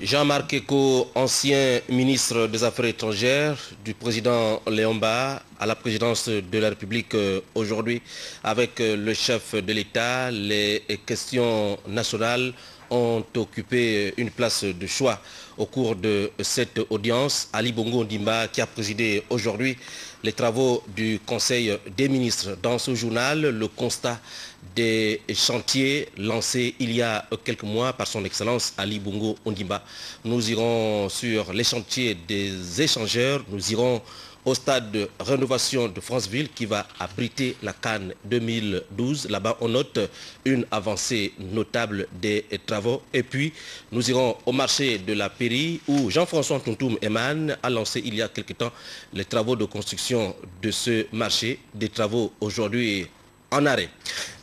Jean-Marc Eko, ancien ministre des Affaires étrangères du président Léomba à la présidence de la République aujourd'hui avec le chef de l'État, les questions nationales ont occupé une place de choix au cours de cette audience. Ali Bongo Ondimba qui a présidé aujourd'hui les travaux du Conseil des ministres. Dans ce journal, le constat des chantiers lancés il y a quelques mois par son Excellence Ali Bongo Ondimba. Nous irons sur les chantiers des échangeurs, nous irons au stade de rénovation de Franceville qui va abriter la CAN 2012. Là-bas, on note une avancée notable des travaux. Et puis, nous irons au marché de la Péri où Jean-François Tuntum Eman a lancé il y a quelque temps les travaux de construction de ce marché. Des travaux aujourd'hui en arrêt.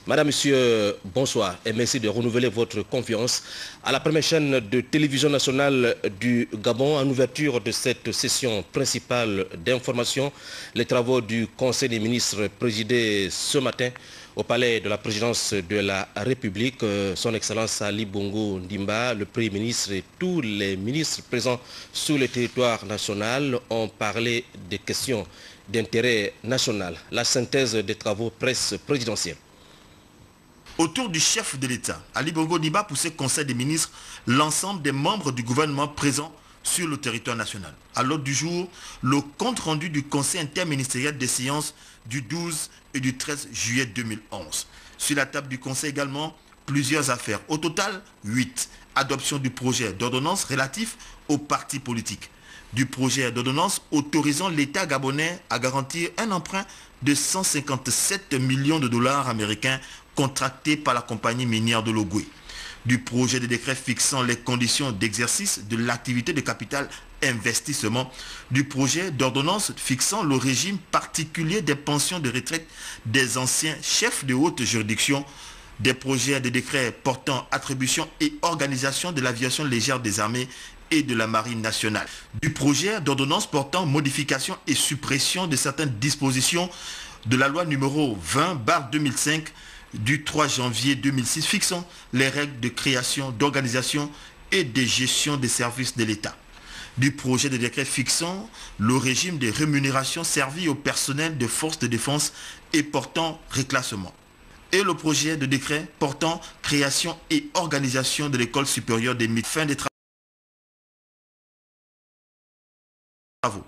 Madame, Monsieur, bonsoir et merci de renouveler votre confiance à la première chaîne de télévision nationale du Gabon en ouverture de cette session principale d'information. Les travaux du Conseil des ministres présidés ce matin au palais de la présidence de la République. Son Excellence Ali Bongo Ondimba, le Premier ministre et tous les ministres présents sur le territoire national ont parlé des questions d'intérêt national. La synthèse des travaux presse présidentielle. Autour du chef de l'État, Ali Bongo Ondimba, pour ce Conseil des ministres, l'ensemble des membres du gouvernement présents sur le territoire national. À l'ordre du jour, le compte-rendu du Conseil interministériel des séances du 12 et du 13 juillet 2011. Sur la table du Conseil également, plusieurs affaires. Au total, 8. Adoption du projet d'ordonnance relatif aux partis politiques. Du projet d'ordonnance autorisant l'État gabonais à garantir un emprunt de 157 millions de dollars américains contracté par la compagnie minière de Logoué. Du projet de décret fixant les conditions d'exercice de l'activité de capital investissement. Du projet d'ordonnance fixant le régime particulier des pensions de retraite des anciens chefs de haute juridiction. Des projets de décret portant attribution et organisation de l'aviation légère des armées et de la marine nationale. Du projet d'ordonnance portant modification et suppression de certaines dispositions de la loi numéro 20/2005 du 3 janvier 2006 fixant les règles de création, d'organisation et de gestion des services de l'État. Du projet de décret fixant le régime de rémunération servi au personnel de forces de défense et portant reclassement. Et le projet de décret portant création et organisation de l'école supérieure des médecins. Fin des travaux.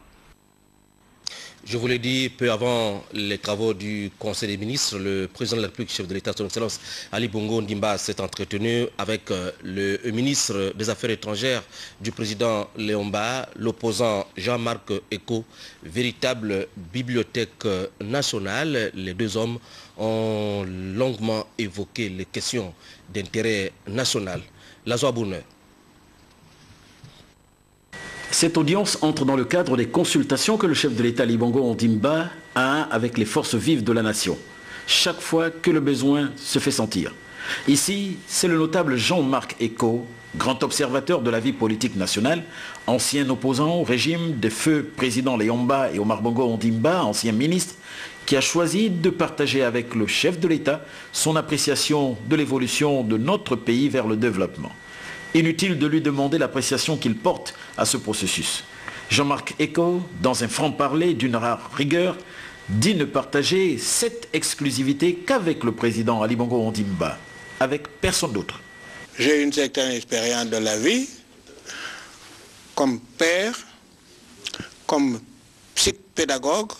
Je vous l'ai dit, peu avant les travaux du Conseil des ministres, le président de la République, chef de l'État, son Excellence Ali Bongo Ondimba s'est entretenu avec le ministre des Affaires étrangères du président Léomba, l'opposant Jean-Marc Eko, véritable bibliothèque nationale. Les deux hommes ont longuement évoqué les questions d'intérêt national. Lazo Aboune. Cette audience entre dans le cadre des consultations que le chef de l'État Ali Bongo Ondimba a avec les forces vives de la nation, chaque fois que le besoin se fait sentir. Ici, c'est le notable Jean-Marc Eko, grand observateur de la vie politique nationale, ancien opposant au régime des feux présidents Léomba et Omar Bongo Ondimba, ancien ministre, qui a choisi de partager avec le chef de l'État son appréciation de l'évolution de notre pays vers le développement. Inutile de lui demander l'appréciation qu'il porte à ce processus. Jean-Marc Eko, dans un franc-parler d'une rare rigueur, dit ne partager cette exclusivité qu'avec le président Ali Bongo Ondimba, avec personne d'autre. J'ai une certaine expérience de la vie, comme père, comme psychopédagogue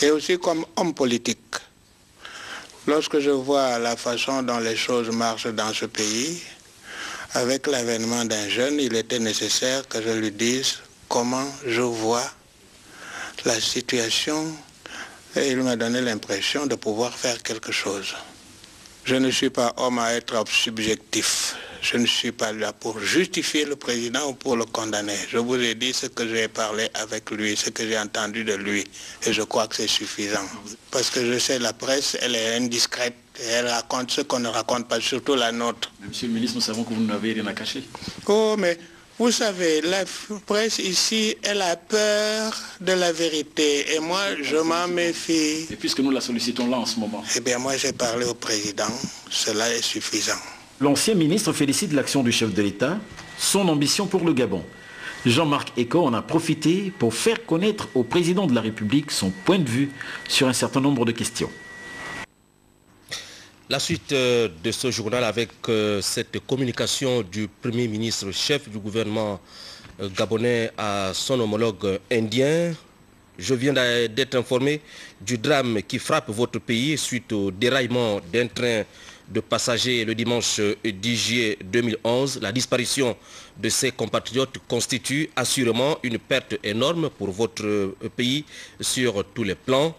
et aussi comme homme politique. Lorsque je vois la façon dont les choses marchent dans ce pays, avec l'avènement d'un jeune, il était nécessaire que je lui dise comment je vois la situation et il m'a donné l'impression de pouvoir faire quelque chose. Je ne suis pas homme à être subjectif. Je ne suis pas là pour justifier le président ou pour le condamner. Je vous ai dit ce que j'ai parlé avec lui, ce que j'ai entendu de lui. Et je crois que c'est suffisant. Parce que je sais, la presse, elle est indiscrète. Et elle raconte ce qu'on ne raconte pas, surtout la nôtre. Monsieur le ministre, nous savons que vous n'avez rien à cacher. Oh, mais vous savez, la presse ici, elle a peur de la vérité. Et moi, je m'en méfie. Et puisque nous la sollicitons là en ce moment. Eh bien, moi, j'ai parlé au président. Cela est suffisant. L'ancien ministre félicite l'action du chef de l'État son ambition pour le Gabon. Jean-Marc Eko en a profité pour faire connaître au président de la République son point de vue sur un certain nombre de questions. La suite de ce journal avec cette communication du Premier ministre chef du gouvernement gabonais à son homologue indien. Je viens d'être informé du drame qui frappe votre pays suite au déraillement d'un train de passagers le dimanche 10 juillet 2011. La disparition de ses compatriotes constitue assurément une perte énorme pour votre pays sur tous les plans.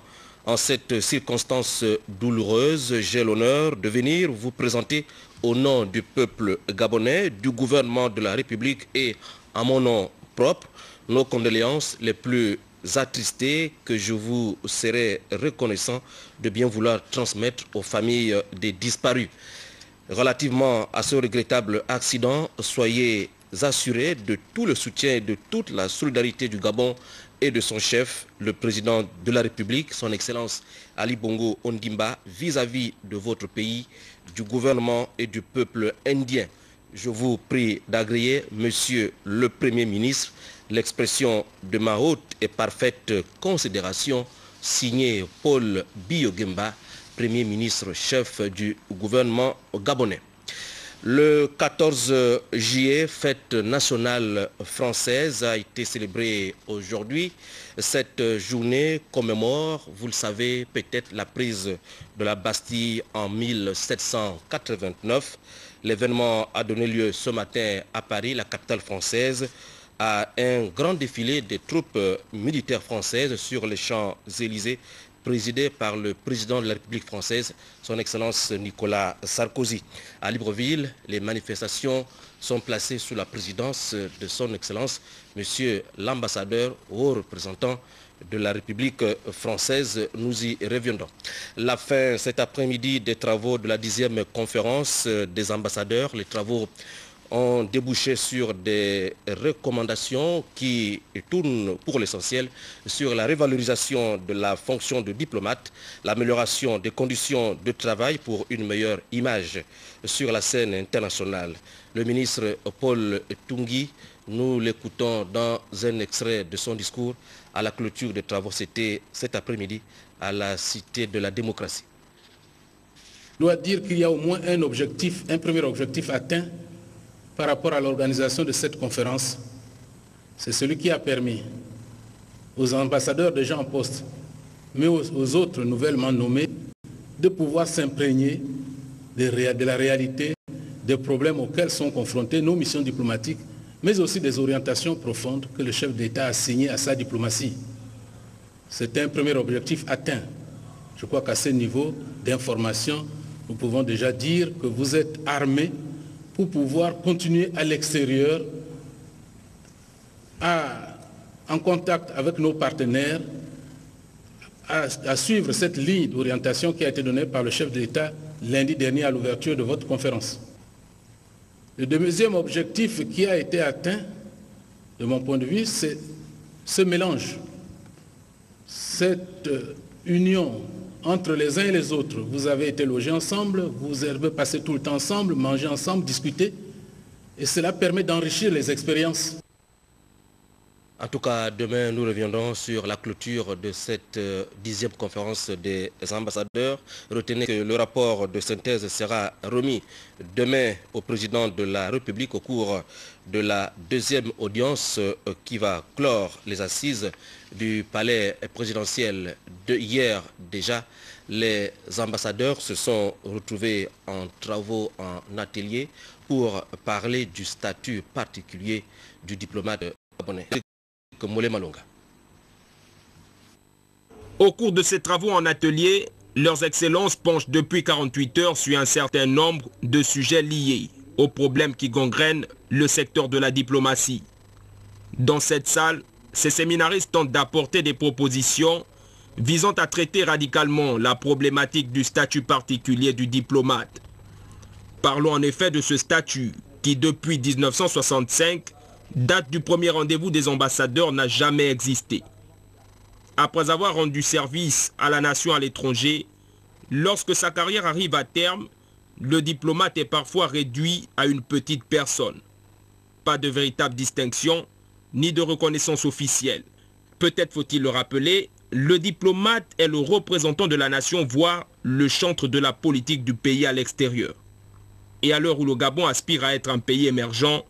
En cette circonstance douloureuse, j'ai l'honneur de venir vous présenter au nom du peuple gabonais, du gouvernement de la République et à mon nom propre, nos condoléances les plus attristées que je vous serai reconnaissant de bien vouloir transmettre aux familles des disparus. Relativement à ce regrettable accident, soyez assurés de tout le soutien et de toute la solidarité du Gabon et de son chef, le président de la République, son Excellence Ali Bongo Ondimba, vis-à-vis de votre pays, du gouvernement et du peuple indien. Je vous prie d'agréer, Monsieur le Premier ministre, l'expression de ma haute et parfaite considération, signée Paul Biya-Oguemba, Premier ministre chef du gouvernement gabonais. Le 14 juillet, fête nationale française a été célébrée aujourd'hui. Cette journée commémore, vous le savez, peut-être la prise de la Bastille en 1789. L'événement a donné lieu ce matin à Paris, la capitale française, à un grand défilé des troupes militaires françaises sur les Champs-Élysées, présidé par le président de la République française, son Excellence Nicolas Sarkozy. À Libreville, les manifestations sont placées sous la présidence de son Excellence, Monsieur l'ambassadeur, haut représentant de la République française. Nous y reviendrons. La fin cet après-midi des travaux de la 10e conférence des ambassadeurs. Les travaux ont débouché sur des recommandations qui tournent pour l'essentiel sur la révalorisation de la fonction de diplomate, l'amélioration des conditions de travail pour une meilleure image sur la scène internationale. Le ministre Paul Tungui, nous l'écoutons dans un extrait de son discours à la clôture des travaux. C'était cet après-midi à la Cité de la Démocratie. Je dois dire qu'il y a au moins un premier objectif atteint par rapport à l'organisation de cette conférence. C'est celui qui a permis aux ambassadeurs déjà en poste, mais aux autres nouvellement nommés, de pouvoir s'imprégner de la réalité des problèmes auxquels sont confrontées nos missions diplomatiques, mais aussi des orientations profondes que le chef d'État a assignées à sa diplomatie. C'est un premier objectif atteint. Je crois qu'à ce niveau d'information, nous pouvons déjà dire que vous êtes armés pour pouvoir continuer à l'extérieur, en contact avec nos partenaires, à suivre cette ligne d'orientation qui a été donnée par le chef de l'État lundi dernier à l'ouverture de votre conférence. Le deuxième objectif qui a été atteint, de mon point de vue, c'est ce mélange, cette union entre les uns et les autres. Vous avez été logés ensemble, vous avez passé tout le temps ensemble, mangé ensemble, discuté, et cela permet d'enrichir les expériences. En tout cas, demain, nous reviendrons sur la clôture de cette 10e conférence des ambassadeurs. Retenez que le rapport de synthèse sera remis demain au président de la République au cours de la 2e audience qui va clore les assises du palais présidentiel de hier déjà. Les ambassadeurs se sont retrouvés en travaux en atelier pour parler du statut particulier du diplomate gabonais. Au cours de ces travaux en atelier, leurs excellences penchent depuis 48 heures sur un certain nombre de sujets liés aux problèmes qui gangrènent le secteur de la diplomatie. Dans cette salle, ces séminaristes tentent d'apporter des propositions visant à traiter radicalement la problématique du statut particulier du diplomate. Parlons en effet de ce statut qui, depuis 1965, date du premier rendez-vous des ambassadeurs, n'a jamais existé. Après avoir rendu service à la nation à l'étranger, lorsque sa carrière arrive à terme, le diplomate est parfois réduit à une petite personne. Pas de véritable distinction, ni de reconnaissance officielle. Peut-être faut-il le rappeler, le diplomate est le représentant de la nation, voire le chantre de la politique du pays à l'extérieur. Et à l'heure où le Gabon aspire à être un pays émergent,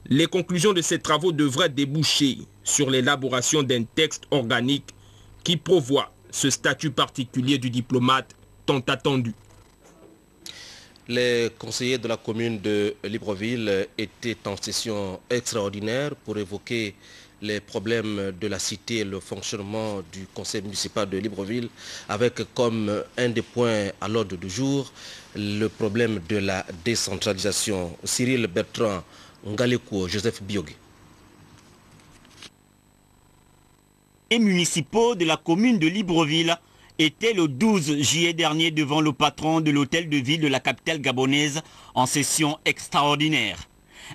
les conclusions de ces travaux devraient déboucher sur l'élaboration d'un texte organique qui prévoit ce statut particulier du diplomate tant attendu. Les conseillers de la commune de Libreville étaient en session extraordinaire pour évoquer les problèmes de la cité et le fonctionnement du conseil municipal de Libreville, avec comme un des points à l'ordre du jour le problème de la décentralisation. Cyril Bertrand Ngaleko, Joseph Biogé. Les municipaux de la commune de Libreville étaient le 12 juillet dernier devant le patron de l'hôtel de ville de la capitale gabonaise en session extraordinaire.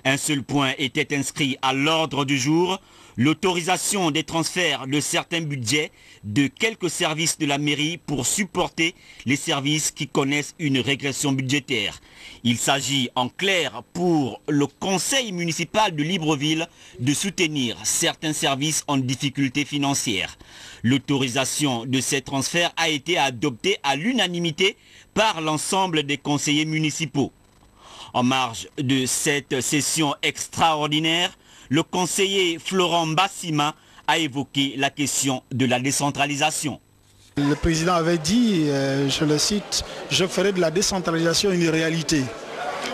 Un seul point était inscrit à l'ordre du jour, l'autorisation des transferts de certains budgets de quelques services de la mairie pour supporter les services qui connaissent une régression budgétaire. Il s'agit en clair pour le conseil municipal de Libreville de soutenir certains services en difficulté financière. L'autorisation de ces transferts a été adoptée à l'unanimité par l'ensemble des conseillers municipaux. En marge de cette session extraordinaire, le conseiller Florent Bassima a évoqué la question de la décentralisation. Le président avait dit, je le cite, « Je ferai de la décentralisation une réalité ».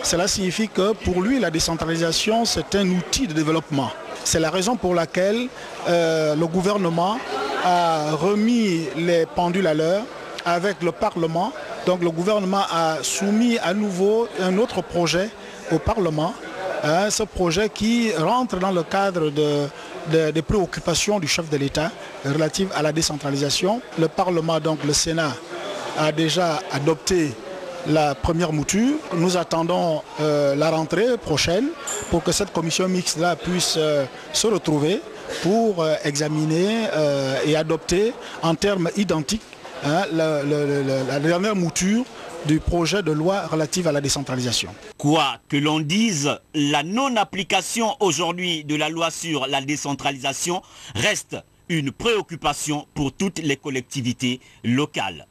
Cela signifie que pour lui, la décentralisation, c'est un outil de développement. C'est la raison pour laquelle le gouvernement a remis les pendules à l'heure avec le Parlement. Donc le gouvernement a soumis à nouveau un autre projet au Parlement. Ce projet qui rentre dans le cadre des préoccupations du chef de l'État relatives à la décentralisation. Le Parlement, donc le Sénat, a déjà adopté la première mouture. Nous attendons la rentrée prochaine pour que cette commission mixte-là puisse se retrouver pour examiner et adopter en termes identiques la dernière mouture du projet de loi relative à la décentralisation. Quoi que l'on dise, la non-application aujourd'hui de la loi sur la décentralisation reste une préoccupation pour toutes les collectivités locales.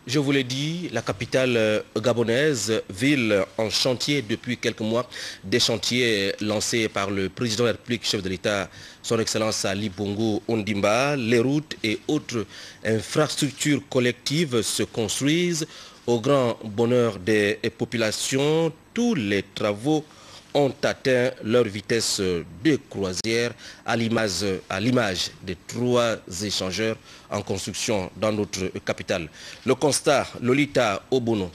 Je vous l'ai dit, la capitale gabonaise, ville en chantier depuis quelques mois, des chantiers lancés par le président de la République, chef de l'État, son Excellence Ali Bongo Ondimba. Les routes et autres infrastructures collectives se construisent au grand bonheur des populations. Tous les travaux ont atteint leur vitesse de croisière à l'image des 3 échangeurs en construction dans notre capitale. Le constat, Lolita Obono,